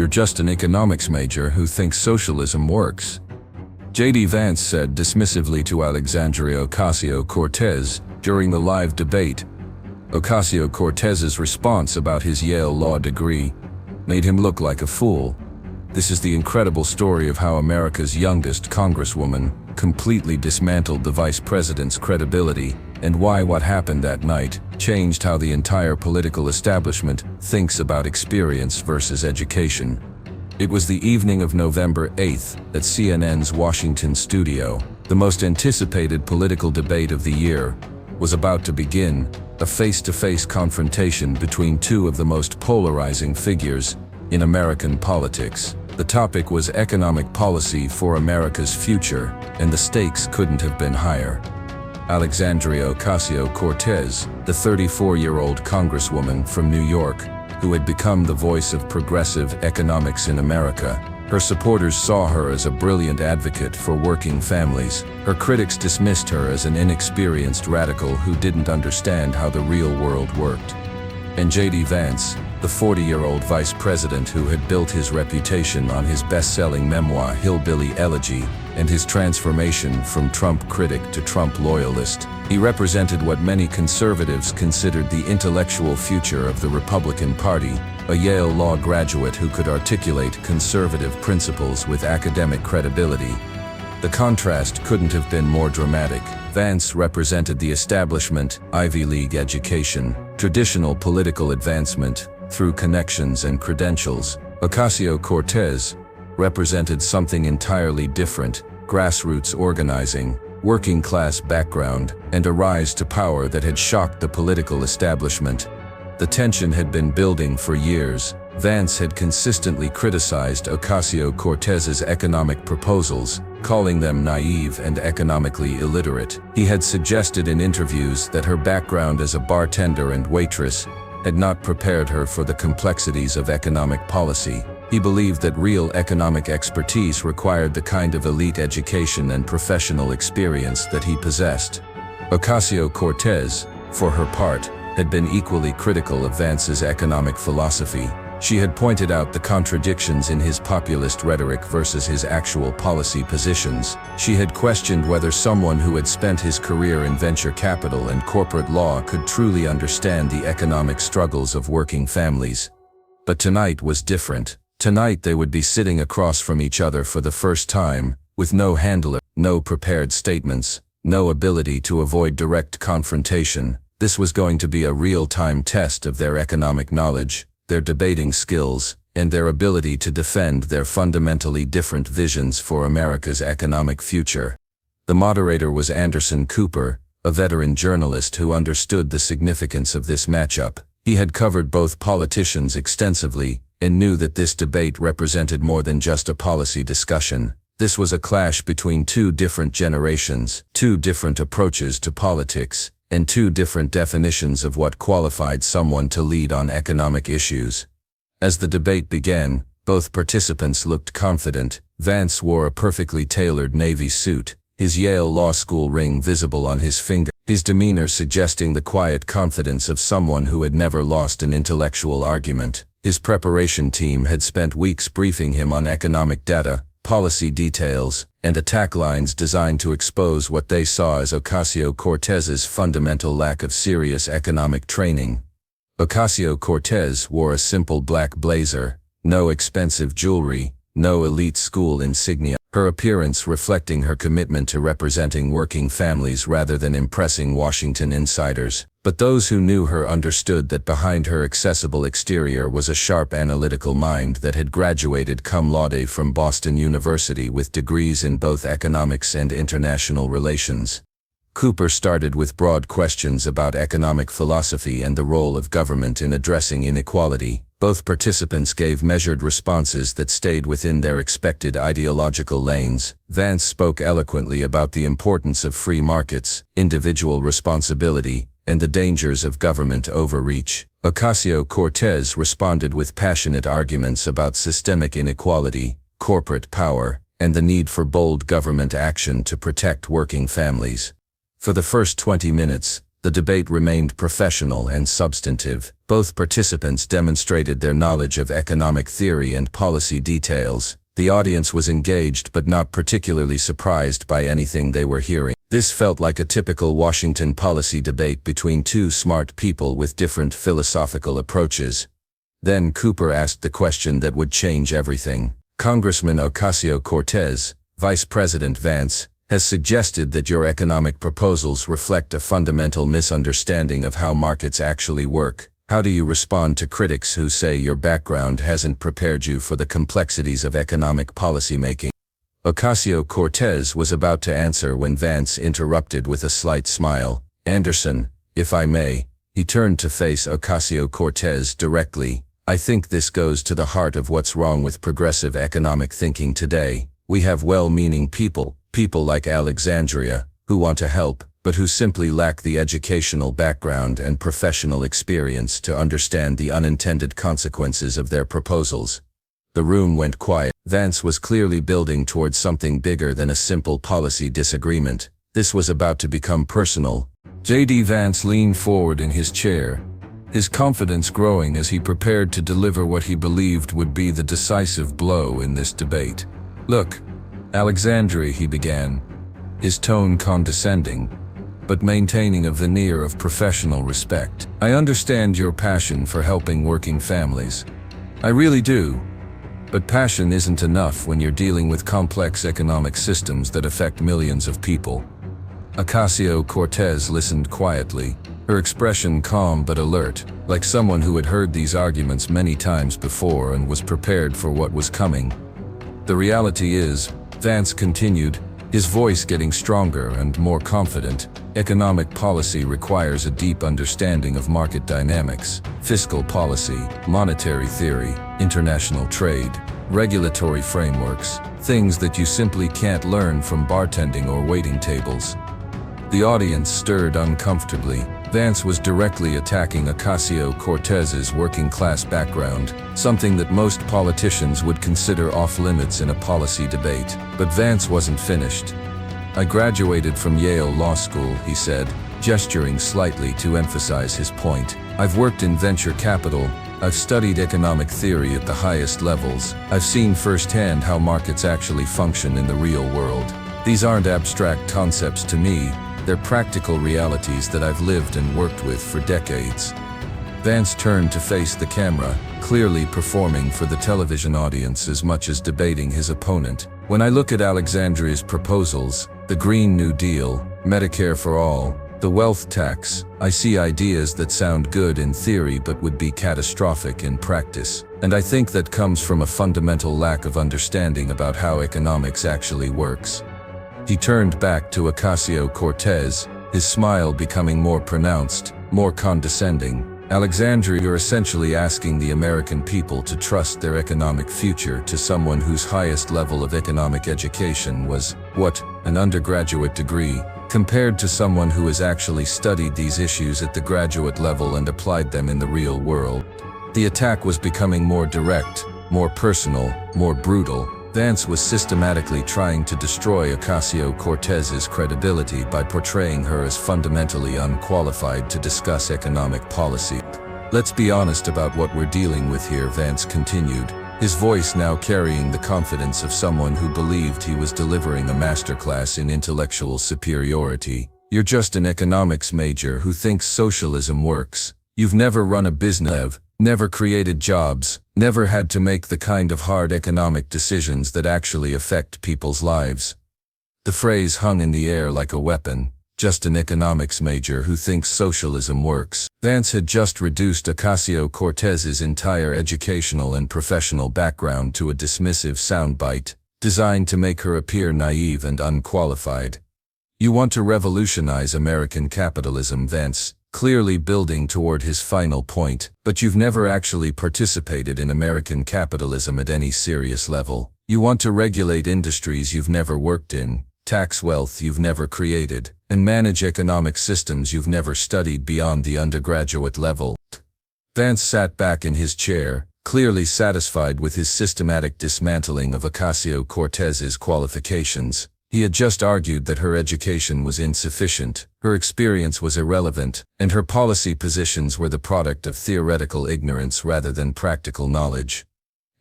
You're just an economics major who thinks socialism works." JD Vance said dismissively to Alexandria Ocasio-Cortez during the live debate. Ocasio-Cortez's response about his Yale law degree made him look like a fool. This is the incredible story of how America's youngest congresswoman completely dismantled the vice president's credibility, and why what happened that night changed how the entire political establishment thinks about experience versus education. It was the evening of November 8th at CNN's Washington studio. The most anticipated political debate of the year was about to begin, a face-to-face confrontation between two of the most polarizing figures in American politics. The topic was economic policy for America's future, and the stakes couldn't have been higher. Alexandria Ocasio-Cortez, the 34-year-old congresswoman from New York, who had become the voice of progressive economics in America. Her supporters saw her as a brilliant advocate for working families. Her critics dismissed her as an inexperienced radical who didn't understand how the real world worked. And JD Vance, the 40-year-old vice president who had built his reputation on his best-selling memoir Hillbilly Elegy and his transformation from Trump critic to Trump loyalist, he represented what many conservatives considered the intellectual future of the Republican Party, a Yale law graduate who could articulate conservative principles with academic credibility. The contrast couldn't have been more dramatic. Vance represented the establishment, Ivy League education, traditional political advancement through connections and credentials. Ocasio-Cortez represented something entirely different: grassroots organizing, working-class background, and a rise to power that had shocked the political establishment. The tension had been building for years. Vance had consistently criticized Ocasio-Cortez's economic proposals, calling them naive and economically illiterate. He had suggested in interviews that her background as a bartender and waitress had not prepared her for the complexities of economic policy. He believed that real economic expertise required the kind of elite education and professional experience that he possessed. Ocasio-Cortez, for her part, had been equally critical of Vance's economic philosophy. She had pointed out the contradictions in his populist rhetoric versus his actual policy positions. She had questioned whether someone who had spent his career in venture capital and corporate law could truly understand the economic struggles of working families. But tonight was different. Tonight they would be sitting across from each other for the first time, with no handler, no prepared statements, no ability to avoid direct confrontation. This was going to be a real-time test of their economic knowledge, their debating skills, and their ability to defend their fundamentally different visions for America's economic future. The moderator was Anderson Cooper, a veteran journalist who understood the significance of this matchup. He had covered both politicians extensively and knew that this debate represented more than just a policy discussion. This was a clash between two different generations, two different approaches to politics, and two different definitions of what qualified someone to lead on economic issues. As the debate began, both participants looked confident. Vance wore a perfectly tailored navy suit, his Yale Law School ring visible on his finger, his demeanor suggesting the quiet confidence of someone who had never lost an intellectual argument. His preparation team had spent weeks briefing him on economic data, policy details, and attack lines designed to expose what they saw as Ocasio-Cortez's fundamental lack of serious economic training. Ocasio-Cortez wore a simple black blazer, no expensive jewelry, no elite school insignia, her appearance reflecting her commitment to representing working families rather than impressing Washington insiders. But those who knew her understood that behind her accessible exterior was a sharp analytical mind that had graduated cum laude from Boston University with degrees in both economics and international relations. Cooper started with broad questions about economic philosophy and the role of government in addressing inequality. Both participants gave measured responses that stayed within their expected ideological lanes. Vance spoke eloquently about the importance of free markets, individual responsibility, and the dangers of government overreach. Ocasio-Cortez responded with passionate arguments about systemic inequality, corporate power, and the need for bold government action to protect working families. For the first 20 minutes, The debate remained professional and substantive. Both participants demonstrated their knowledge of economic theory and policy details. The audience was engaged but not particularly surprised by anything they were hearing. This felt like a typical Washington policy debate between two smart people with different philosophical approaches. Then Cooper asked the question that would change everything. Congressman Ocasio-Cortez, Vice President Vance, has suggested that your economic proposals reflect a fundamental misunderstanding of how markets actually work. How do you respond to critics who say your background hasn't prepared you for the complexities of economic policymaking? Ocasio-Cortez was about to answer when Vance interrupted with a slight smile. Anderson, if I may. He turned to face Ocasio-Cortez directly. I think this goes to the heart of what's wrong with progressive economic thinking today. We have well-meaning people like Alexandria, who want to help, but who simply lack the educational background and professional experience to understand the unintended consequences of their proposals. The room went quiet. Vance was clearly building towards something bigger than a simple policy disagreement. This was about to become personal. JD Vance leaned forward in his chair, his confidence growing as he prepared to deliver what he believed would be the decisive blow in this debate. Look, Alexandria, he began, his tone condescending, but maintaining a veneer of professional respect. I understand your passion for helping working families. I really do. But passion isn't enough when you're dealing with complex economic systems that affect millions of people. Ocasio-Cortez listened quietly, her expression calm but alert, like someone who had heard these arguments many times before and was prepared for what was coming. The reality is, Vance continued, his voice getting stronger and more confident, economic policy requires a deep understanding of market dynamics, fiscal policy, monetary theory, international trade, regulatory frameworks, things that you simply can't learn from bartending or waiting tables. The audience stirred uncomfortably. Vance was directly attacking Ocasio-Cortez's working-class background, something that most politicians would consider off-limits in a policy debate. But Vance wasn't finished. I graduated from Yale Law School, he said, gesturing slightly to emphasize his point. I've worked in venture capital. I've studied economic theory at the highest levels. I've seen firsthand how markets actually function in the real world. These aren't abstract concepts to me. They're practical realities that I've lived and worked with for decades. Vance turned to face the camera, clearly performing for the television audience as much as debating his opponent. When I look at Alexandria's proposals, the Green New Deal, Medicare for all, the wealth tax, I see ideas that sound good in theory but would be catastrophic in practice. And I think that comes from a fundamental lack of understanding about how economics actually works. He turned back to Ocasio-Cortez, his smile becoming more pronounced, more condescending. Alexandria, you're essentially asking the American people to trust their economic future to someone whose highest level of economic education was, what, an undergraduate degree, compared to someone who has actually studied these issues at the graduate level and applied them in the real world. The attack was becoming more direct, more personal, more brutal. Vance was systematically trying to destroy Ocasio-Cortez's credibility by portraying her as fundamentally unqualified to discuss economic policy. Let's be honest about what we're dealing with here, Vance continued, his voice now carrying the confidence of someone who believed he was delivering a masterclass in intellectual superiority. You're just an economics major who thinks socialism works. You've never run a business, never created jobs, never had to make the kind of hard economic decisions that actually affect people's lives. The phrase hung in the air like a weapon, just an economics major who thinks socialism works. Vance had just reduced Ocasio-Cortez's entire educational and professional background to a dismissive soundbite, designed to make her appear naive and unqualified. You want to revolutionize American capitalism, Vance, clearly building toward his final point, but you've never actually participated in American capitalism at any serious level. You want to regulate industries you've never worked in, tax wealth you've never created, and manage economic systems you've never studied beyond the undergraduate level. Vance sat back in his chair, clearly satisfied with his systematic dismantling of Ocasio-Cortez's qualifications. He had just argued that her education was insufficient, her experience was irrelevant, and her policy positions were the product of theoretical ignorance rather than practical knowledge.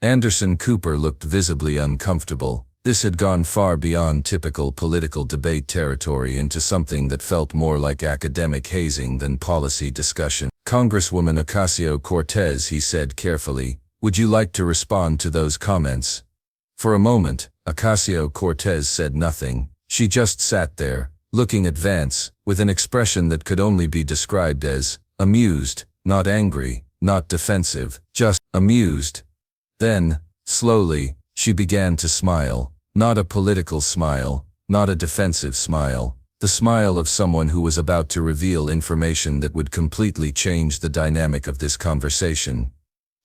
Anderson Cooper looked visibly uncomfortable. This had gone far beyond typical political debate territory into something that felt more like academic hazing than policy discussion. "Congresswoman Ocasio-Cortez," he said carefully, "would you like to respond to those comments?" For a moment, Ocasio-Cortez said nothing. She just sat there, looking at Vance, with an expression that could only be described as amused, not angry, not defensive, just amused. Then, slowly, she began to smile, not a political smile, not a defensive smile, the smile of someone who was about to reveal information that would completely change the dynamic of this conversation.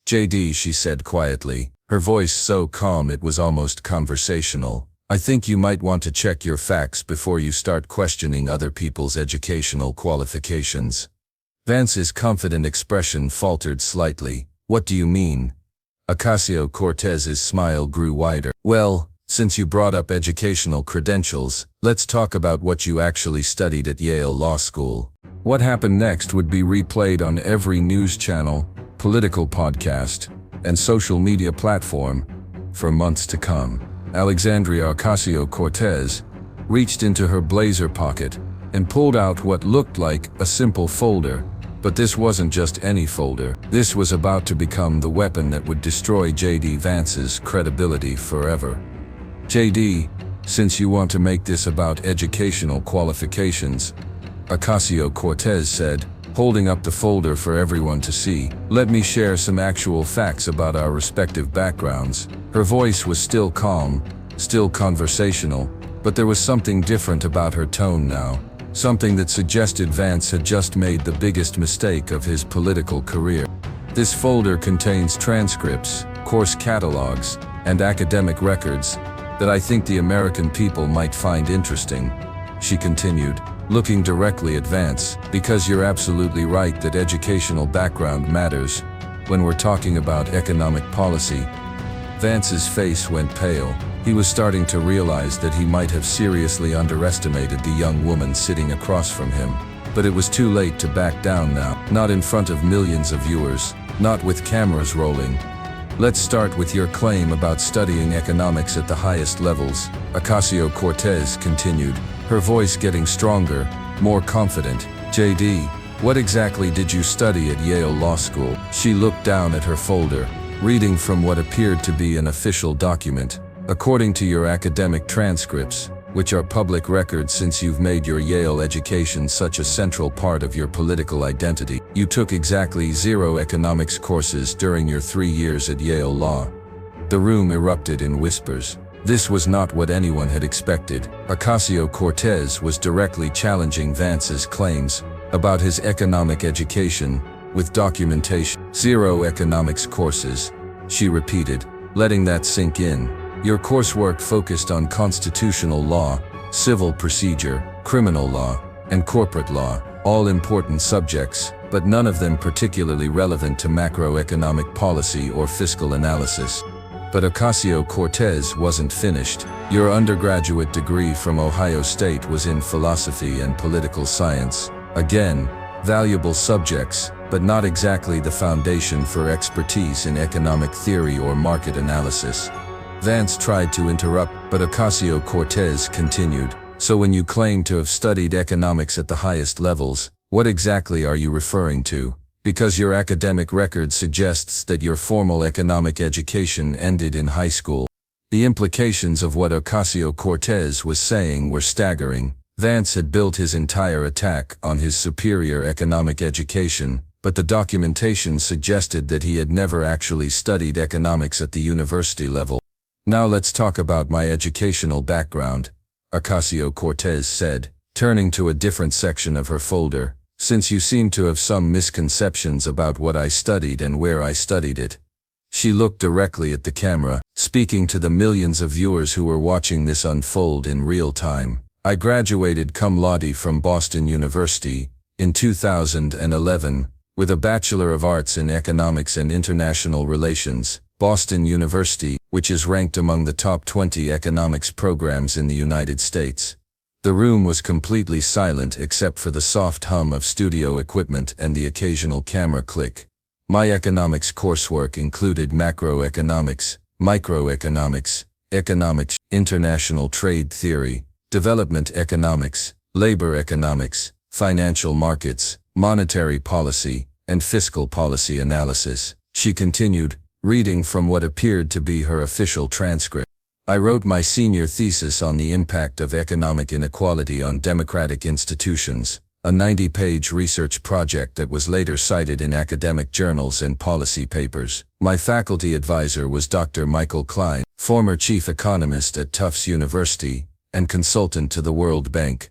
"JD," she said quietly, her voice so calm it was almost conversational, "I think you might want to check your facts before you start questioning other people's educational qualifications." Vance's confident expression faltered slightly. "What do you mean?" Ocasio-Cortez's smile grew wider. "Well, since you brought up educational credentials, let's talk about what you actually studied at Yale Law School." What happened next would be replayed on every news channel, political podcast, and social media platform for months to come. Alexandria Ocasio-Cortez reached into her blazer pocket and pulled out what looked like a simple folder. But this wasn't just any folder. This was about to become the weapon that would destroy JD Vance's credibility forever. "JD, since you want to make this about educational qualifications," Ocasio-Cortez said, holding up the folder for everyone to see, "let me share some actual facts about our respective backgrounds." Her voice was still calm, still conversational, but there was something different about her tone now, something that suggested Vance had just made the biggest mistake of his political career. "This folder contains transcripts, course catalogs, and academic records that I think the American people might find interesting," she continued, looking directly at Vance, "because you're absolutely right that educational background matters when we're talking about economic policy." Vance's face went pale. He was starting to realize that he might have seriously underestimated the young woman sitting across from him. But it was too late to back down now, not in front of millions of viewers, not with cameras rolling. "Let's start with your claim about studying economics at the highest levels," Ocasio-Cortez continued, her voice getting stronger, more confident. "JD, what exactly did you study at Yale Law School?" She looked down at her folder, reading from what appeared to be an official document. "According to your academic transcripts, which are public records since you've made your Yale education such a central part of your political identity, you took exactly 0 economics courses during your 3 years at Yale Law." The room erupted in whispers. This was not what anyone had expected. Ocasio-Cortez was directly challenging Vance's claims about his economic education, with documentation. 0 economics courses, she repeated, letting that sink in. "Your coursework focused on constitutional law, civil procedure, criminal law, and corporate law, all important subjects, but none of them particularly relevant to macroeconomic policy or fiscal analysis." But Ocasio-Cortez wasn't finished. "Your undergraduate degree from Ohio State was in philosophy and political science. Again, valuable subjects, but not exactly the foundation for expertise in economic theory or market analysis." Vance tried to interrupt, but Ocasio-Cortez continued, "So when you claim to have studied economics at the highest levels, what exactly are you referring to? Because your academic record suggests that your formal economic education ended in high school." The implications of what Ocasio-Cortez was saying were staggering. Vance had built his entire attack on his superior economic education, but the documentation suggested that he had never actually studied economics at the university level. "Now let's talk about my educational background," Ocasio-Cortez said, turning to a different section of her folder. "Since you seem to have some misconceptions about what I studied and where I studied it." She looked directly at the camera, speaking to the millions of viewers who were watching this unfold in real time. "I graduated cum laude from Boston University in 2011 with a Bachelor of Arts in Economics and International Relations, Boston University." which is ranked among the top 20 economics programs in the United States. The room was completely silent except for the soft hum of studio equipment and the occasional camera click. My economics coursework included macroeconomics, microeconomics, economics, international trade theory, development economics, labor economics, financial markets, monetary policy, and fiscal policy analysis. She continued, reading from what appeared to be her official transcript. I wrote my senior thesis on the impact of economic inequality on democratic institutions, a 90-page research project that was later cited in academic journals and policy papers. My faculty advisor was Dr. Michael Klein, former chief economist at Tufts University and consultant to the World Bank.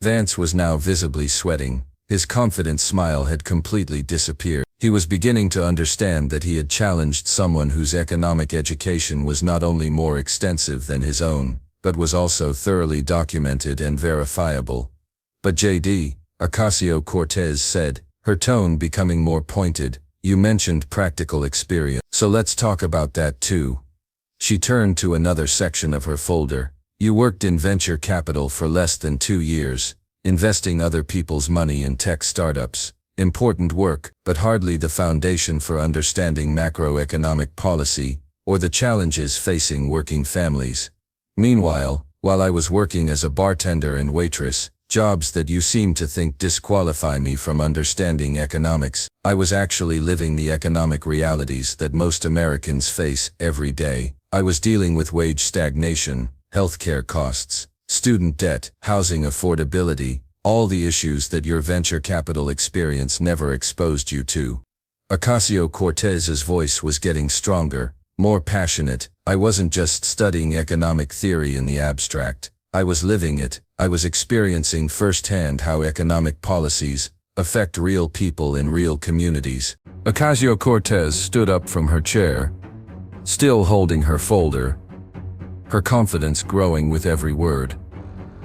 Vance was now visibly sweating. His confident smile had completely disappeared. He was beginning to understand that he had challenged someone whose economic education was not only more extensive than his own, but was also thoroughly documented and verifiable. But JD, Ocasio-Cortez said, her tone becoming more pointed, you mentioned practical experience, so let's talk about that too. She turned to another section of her folder. You worked in venture capital for less than 2 years, investing other people's money in tech startups. Important work, but hardly the foundation for understanding macroeconomic policy or the challenges facing working families. Meanwhile, while I was working as a bartender and waitress, jobs that you seem to think disqualify me from understanding economics, I was actually living the economic realities that most Americans face every day. I was dealing with wage stagnation, healthcare costs, student debt, housing affordability, all the issues that your venture capital experience never exposed you to. Ocasio-Cortez's voice was getting stronger, more passionate. I wasn't just studying economic theory in the abstract. I was living it. I was experiencing firsthand how economic policies affect real people in real communities. Ocasio-Cortez stood up from her chair, still holding her folder, her confidence growing with every word.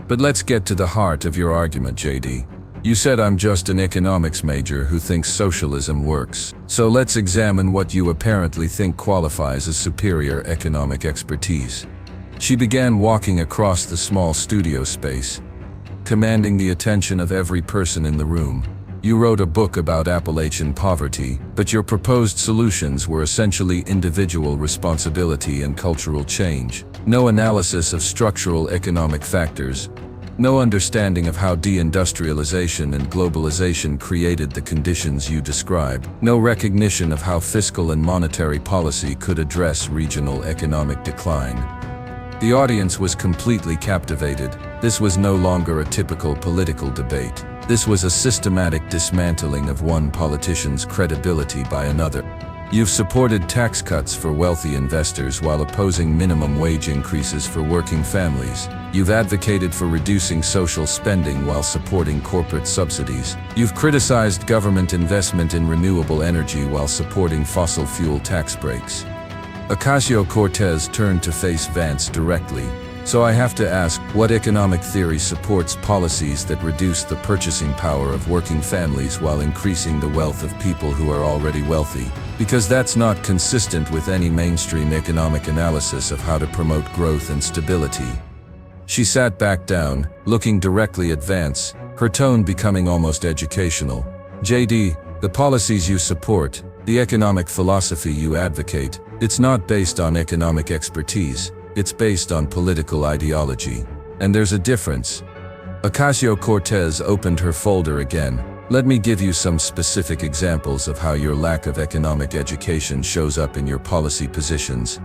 But let's get to the heart of your argument, JD. You said I'm just an economics major who thinks socialism works. So let's examine what you apparently think qualifies as superior economic expertise. She began walking across the small studio space, commanding the attention of every person in the room. You wrote a book about Appalachian poverty, but your proposed solutions were essentially individual responsibility and cultural change. No analysis of structural economic factors, no understanding of how deindustrialization and globalization created the conditions you describe, no recognition of how fiscal and monetary policy could address regional economic decline. The audience was completely captivated. This was no longer a typical political debate. This was a systematic dismantling of one politician's credibility by another. You've supported tax cuts for wealthy investors while opposing minimum wage increases for working families. You've advocated for reducing social spending while supporting corporate subsidies. You've criticized government investment in renewable energy while supporting fossil fuel tax breaks. Ocasio-Cortez turned to face Vance directly. So I have to ask, what economic theory supports policies that reduce the purchasing power of working families while increasing the wealth of people who are already wealthy? Because that's not consistent with any mainstream economic analysis of how to promote growth and stability. She sat back down, looking directly at Vance, her tone becoming almost educational. JD, the policies you support, the economic philosophy you advocate, it's not based on economic expertise. It's based on political ideology. And there's a difference. Ocasio-Cortez opened her folder again. Let me give you some specific examples of how your lack of economic education shows up in your policy positions.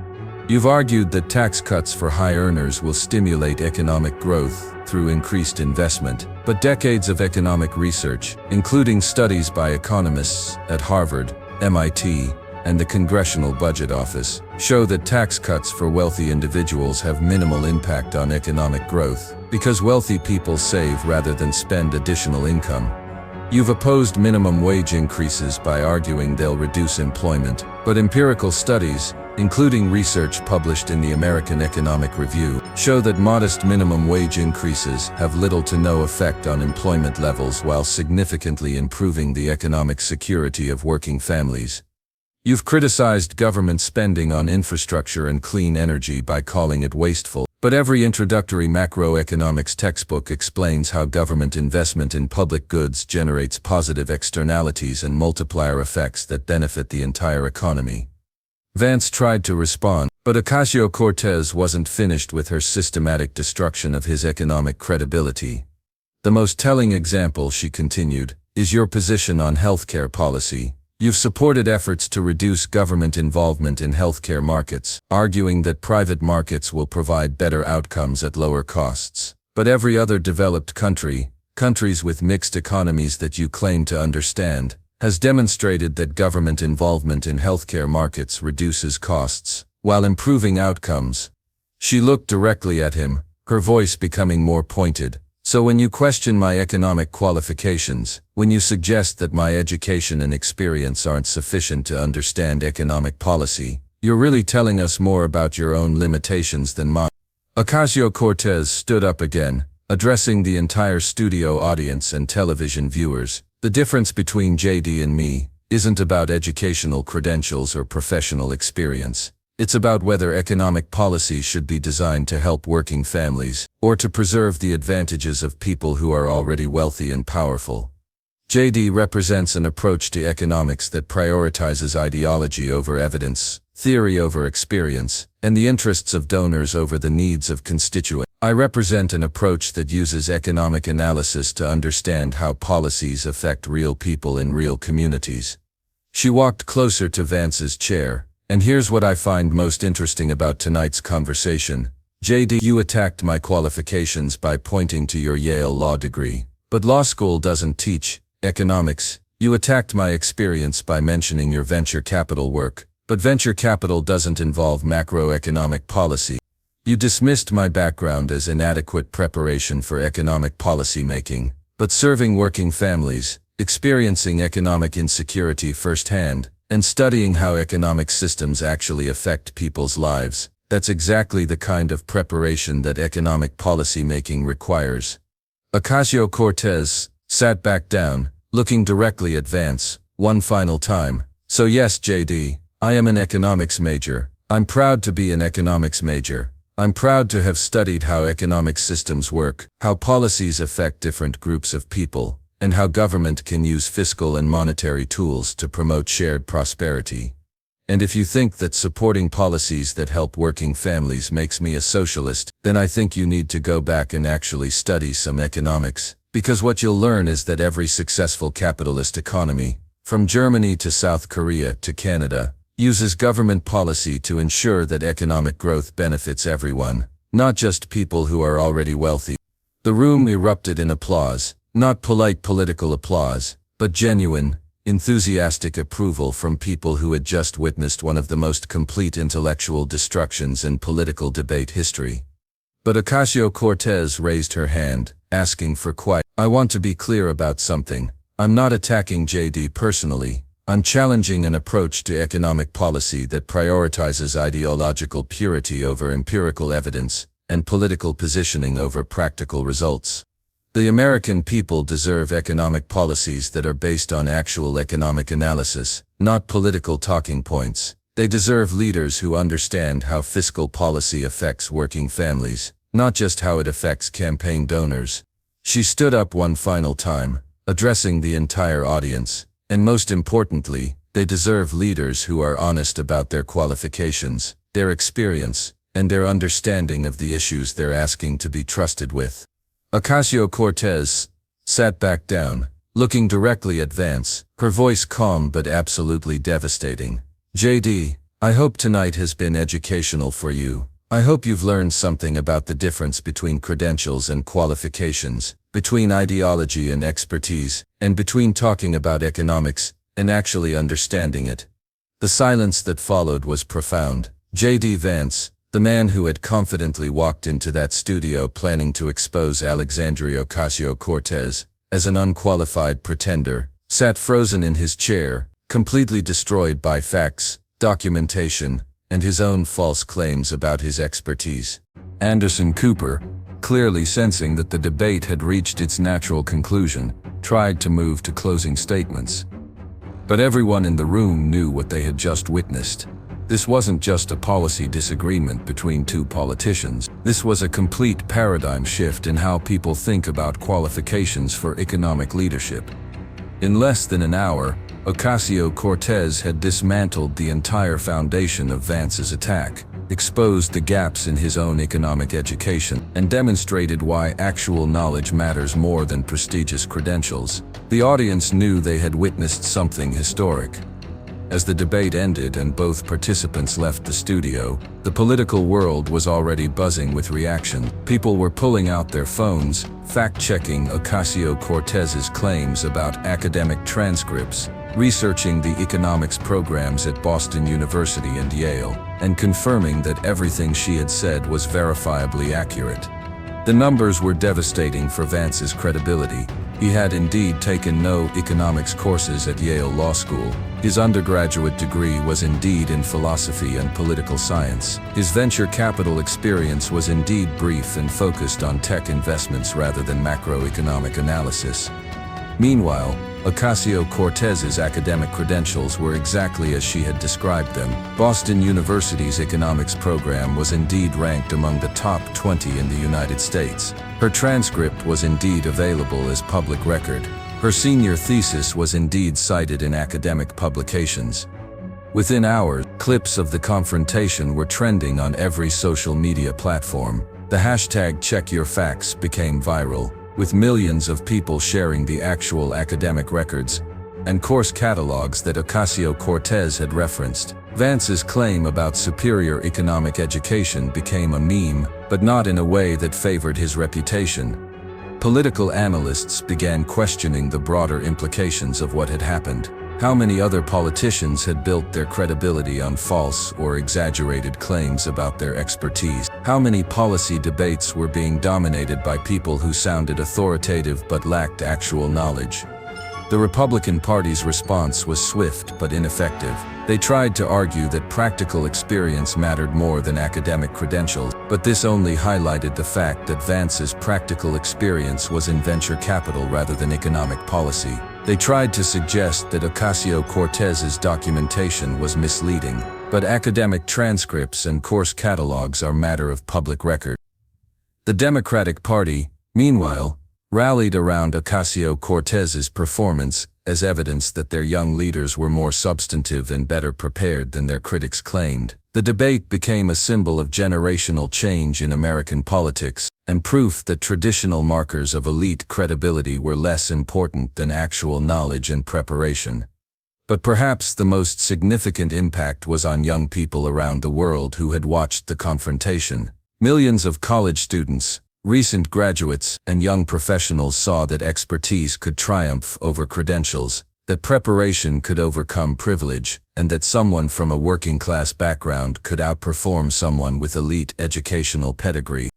You've argued that tax cuts for high earners will stimulate economic growth through increased investment, but decades of economic research, including studies by economists at Harvard, MIT, and the Congressional Budget Office, show that tax cuts for wealthy individuals have minimal impact on economic growth, because wealthy people save rather than spend additional income. You've opposed minimum wage increases by arguing they'll reduce employment, but empirical studies, including research published in the American Economic Review, show that modest minimum wage increases have little to no effect on employment levels while significantly improving the economic security of working families. You've criticized government spending on infrastructure and clean energy by calling it wasteful, but every introductory macroeconomics textbook explains how government investment in public goods generates positive externalities and multiplier effects that benefit the entire economy. Vance tried to respond, but Ocasio-Cortez wasn't finished with her systematic destruction of his economic credibility. The most telling example, she continued, is your position on healthcare policy. You've supported efforts to reduce government involvement in healthcare markets, arguing that private markets will provide better outcomes at lower costs. But every other developed country, countries with mixed economies that you claim to understand, has demonstrated that government involvement in healthcare markets reduces costs, while improving outcomes. She looked directly at him, her voice becoming more pointed. So when you question my economic qualifications, when you suggest that my education and experience aren't sufficient to understand economic policy, you're really telling us more about your own limitations than mine. Ocasio-Cortez stood up again, addressing the entire studio audience and television viewers. The difference between JD and me isn't about educational credentials or professional experience. It's about whether economic policy should be designed to help working families, or to preserve the advantages of people who are already wealthy and powerful. JD represents an approach to economics that prioritizes ideology over evidence, theory over experience, and the interests of donors over the needs of constituents. I represent an approach that uses economic analysis to understand how policies affect real people in real communities. She walked closer to Vance's chair. And here's what I find most interesting about tonight's conversation. JD, you attacked my qualifications by pointing to your Yale law degree. But law school doesn't teach economics. You attacked my experience by mentioning your venture capital work. But venture capital doesn't involve macroeconomic policy. You dismissed my background as inadequate preparation for economic policy making. But serving working families, experiencing economic insecurity firsthand, and studying how economic systems actually affect people's lives, that's exactly the kind of preparation that economic policy making requires. Ocasio-Cortez sat back down, looking directly at Vance, one final time. So yes, JD, I am an economics major. I'm proud to be an economics major. I'm proud to have studied how economic systems work, how policies affect different groups of people, and how government can use fiscal and monetary tools to promote shared prosperity. And if you think that supporting policies that help working families makes me a socialist, then I think you need to go back and actually study some economics, because what you'll learn is that every successful capitalist economy, from Germany to South Korea to Canada, uses government policy to ensure that economic growth benefits everyone, not just people who are already wealthy. The room erupted in applause. Not polite political applause, but genuine, enthusiastic approval from people who had just witnessed one of the most complete intellectual destructions in political debate history. But Ocasio-Cortez raised her hand, asking for quiet. I want to be clear about something. I'm not attacking JD personally. I'm challenging an approach to economic policy that prioritizes ideological purity over empirical evidence, and political positioning over practical results. The American people deserve economic policies that are based on actual economic analysis, not political talking points. They deserve leaders who understand how fiscal policy affects working families, not just how it affects campaign donors. She stood up one final time, addressing the entire audience, and most importantly, they deserve leaders who are honest about their qualifications, their experience, and their understanding of the issues they're asking to be trusted with. Ocasio-Cortez sat back down, looking directly at Vance, her voice calm but absolutely devastating. JD, I hope tonight has been educational for you. I hope you've learned something about the difference between credentials and qualifications, between ideology and expertise, and between talking about economics and actually understanding it. The silence that followed was profound. JD Vance, the man who had confidently walked into that studio planning to expose Alexandria Ocasio-Cortez as an unqualified pretender, sat frozen in his chair, completely destroyed by facts, documentation, and his own false claims about his expertise. Anderson Cooper, clearly sensing that the debate had reached its natural conclusion, tried to move to closing statements. But everyone in the room knew what they had just witnessed. This wasn't just a policy disagreement between two politicians. This was a complete paradigm shift in how people think about qualifications for economic leadership. In less than an hour, Ocasio-Cortez had dismantled the entire foundation of Vance's attack, exposed the gaps in his own economic education, and demonstrated why actual knowledge matters more than prestigious credentials. The audience knew they had witnessed something historic. As the debate ended and both participants left the studio, the political world was already buzzing with reaction. People were pulling out their phones, fact-checking Ocasio-Cortez's claims about academic transcripts, researching the economics programs at Boston University and Yale, and confirming that everything she had said was verifiably accurate. The numbers were devastating for Vance's credibility. He had indeed taken no economics courses at Yale Law School. His undergraduate degree was indeed in philosophy and political science. His venture capital experience was indeed brief and focused on tech investments rather than macroeconomic analysis. Meanwhile, Ocasio-Cortez's academic credentials were exactly as she had described them. Boston University's economics program was indeed ranked among the top 20 in the United States. Her transcript was indeed available as public record. Her senior thesis was indeed cited in academic publications. Within hours, clips of the confrontation were trending on every social media platform. The hashtag #CheckYourFacts became viral, with millions of people sharing the actual academic records and course catalogs that Ocasio-Cortez had referenced. Vance's claim about superior economic education became a meme, but not in a way that favored his reputation. Political analysts began questioning the broader implications of what had happened. How many other politicians had built their credibility on false or exaggerated claims about their expertise? How many policy debates were being dominated by people who sounded authoritative but lacked actual knowledge? The Republican Party's response was swift but ineffective. They tried to argue that practical experience mattered more than academic credentials, but this only highlighted the fact that Vance's practical experience was in venture capital rather than economic policy. They tried to suggest that Ocasio-Cortez's documentation was misleading, but academic transcripts and course catalogs are matter of public record. The Democratic Party, meanwhile, rallied around Ocasio-Cortez's performance as evidence that their young leaders were more substantive and better prepared than their critics claimed. The debate became a symbol of generational change in American politics, and proof that traditional markers of elite credibility were less important than actual knowledge and preparation. But perhaps the most significant impact was on young people around the world who had watched the confrontation. Millions of college students, recent graduates, and young professionals saw that expertise could triumph over credentials, that preparation could overcome privilege, and that someone from a working-class background could outperform someone with elite educational pedigree.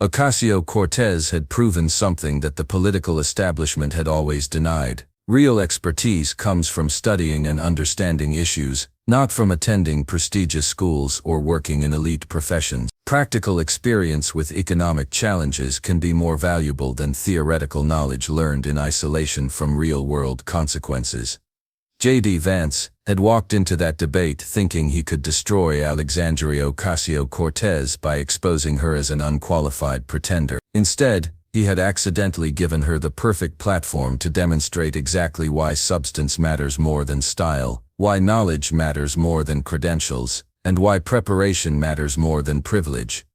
Ocasio-Cortez had proven something that the political establishment had always denied. Real expertise comes from studying and understanding issues, not from attending prestigious schools or working in elite professions. Practical experience with economic challenges can be more valuable than theoretical knowledge learned in isolation from real-world consequences. JD Vance had walked into that debate thinking he could destroy Alexandria Ocasio-Cortez by exposing her as an unqualified pretender. Instead, he had accidentally given her the perfect platform to demonstrate exactly why substance matters more than style, why knowledge matters more than credentials, and why preparation matters more than privilege.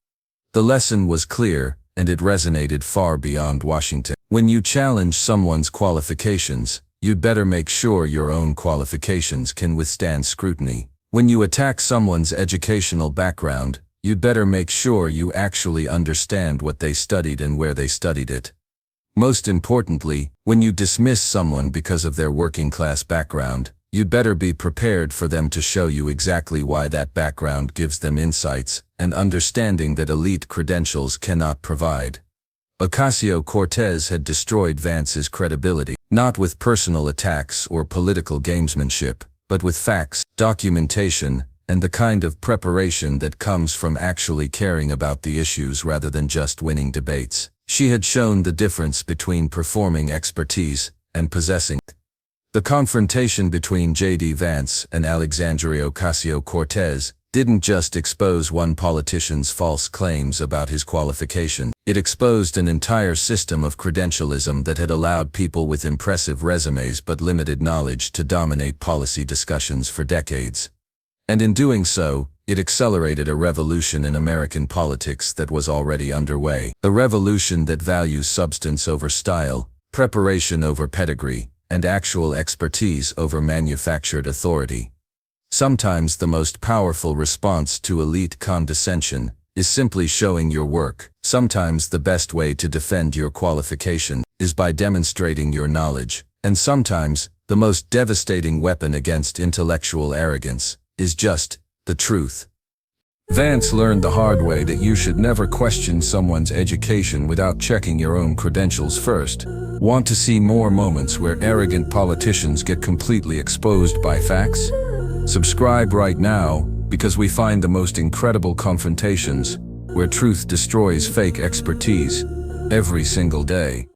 The lesson was clear, and it resonated far beyond Washington. When you challenge someone's qualifications, you'd better make sure your own qualifications can withstand scrutiny. When you attack someone's educational background, you'd better make sure you actually understand what they studied and where they studied it. Most importantly, when you dismiss someone because of their working-class background, you'd better be prepared for them to show you exactly why that background gives them insights and understanding that elite credentials cannot provide. Ocasio-Cortez had destroyed Vance's credibility, not with personal attacks or political gamesmanship, but with facts, documentation, and the kind of preparation that comes from actually caring about the issues rather than just winning debates. She had shown the difference between performing expertise and possessing it. The confrontation between JD Vance and Alexandria Ocasio-Cortez didn't just expose one politician's false claims about his qualification. It exposed an entire system of credentialism that had allowed people with impressive resumes but limited knowledge to dominate policy discussions for decades. And in doing so, it accelerated a revolution in American politics that was already underway. A revolution that values substance over style, preparation over pedigree, and actual expertise over manufactured authority. Sometimes the most powerful response to elite condescension is simply showing your work. Sometimes the best way to defend your qualification is by demonstrating your knowledge. And sometimes the most devastating weapon against intellectual arrogance is just the truth. Vance learned the hard way that you should never question someone's education without checking your own credentials first. Want to see more moments where arrogant politicians get completely exposed by facts? Subscribe right now, because we find the most incredible confrontations where truth destroys fake expertise every single day.